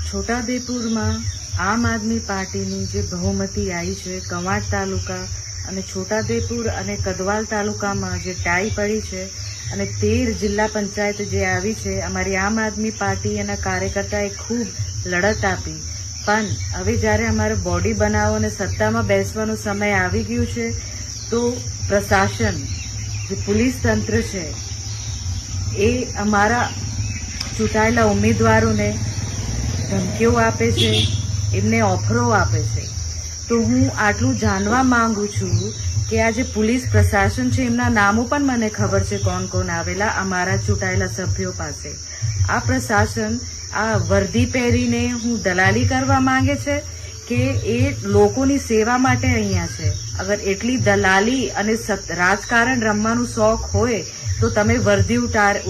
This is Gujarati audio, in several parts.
છોટાઉદેપુરમાં આમ આદમી પાર્ટીની જે બહુમતી આવી છે, કવાંટ તાલુકા અને છોટાઉદેપુર અને કદવાલ તાલુકામાં જે ટાઈ પડી છે અને 13 જિલ્લા પંચાયત જે આવી છે, અમારી આમ આદમી પાર્ટી એના કાર્યકર્તાએ ખૂબ લડત આપી. પણ હવે જ્યારે અમારે બોડી બનાવો અને સત્તામાં બેસવાનો સમય આવી ગયું છે, તો પ્રશાસન જે પોલીસ તંત્ર છે એ અમારા ચૂંટાયેલા ઉમેદવારોને ધમકીઓ આપે છે, એમને ઓફરો આપે છે. તો હું આટલું જાણવા માંગુ છું કે આ જે પોલીસ પ્રશાસન છે એમના નામો પણ મને ખબર છે, કોણ કોણ આવેલા અમારા ચૂંટાયેલા સભ્યો પાસે. આ પ્રશાસન આ વર્દી પહેરીને હું દલાલી કરવા માંગે છે કે એ લોકોની સેવા માટે અહીંયા છે. અગર એટલી દલાલી અને રાજકારણ રમવાનું શોખ હોય તો તમે વર્દી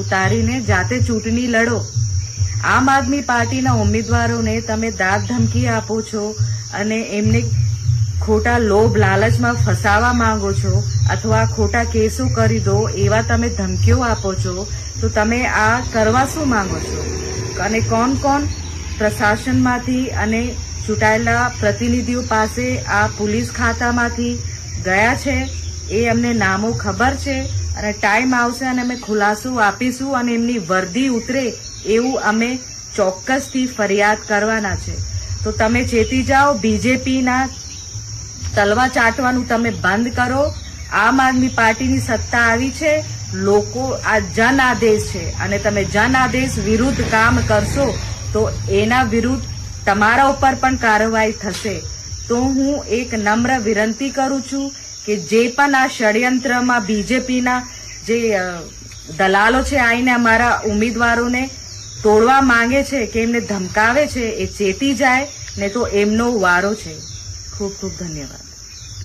ઉતારીને જાતે ચૂંટણી લડો. આમ આદમી પાર્ટીના ઉમેદવારોને તમે દાદ ધમકી આપો છો અને એમને ખોટા લોભ લાલચમાં ફસાવા માંગો છો અથવા ખોટા કેસો કરી દો એવા તમે ધમકીઓ આપો છો, તો તમે આ કરવા શું માંગો છો? અને કોણ કોણ પ્રશાસનમાંથી અને ચૂંટાયેલા પ્રતિનિધિઓ પાસે આ પોલીસ ખાતામાંથી ગયા છે એ અમને નામો ખબર છે અને ટાઈમ આવશે અને અમે ખુલાસો આપીશું અને એમની વર્દી ઉતરે એવું અમે ચોક્કસથી ફરિયાદ કરવાના છે. તો તમે ચેતી જાઓ, બીજેપીના તલવા ચાટવાનું તમે બંધ કરો. આમ આદમી પાર્ટીની સત્તા આવી છે, લોકો આ જન આદેશ છે અને તમે જન આદેશ વિરુદ્ધ કામ કરશો તો એના વિરુદ્ધ તમારા ઉપર પણ કાર્યવાહી થશે. તો હું એક નમ્ર વિનંતી કરું છું કે જે પણ આ ષડયંત્રમાં બીજેપીના જે દલાલો છે આવીને અમારા ઉમેદવારોને તોડવા માંગે છે કે એમને ધમકાવે છે, એ ચેતી જાય ને તો એમનો વારો છે. ખૂબ ખૂબ ધન્યવાદ.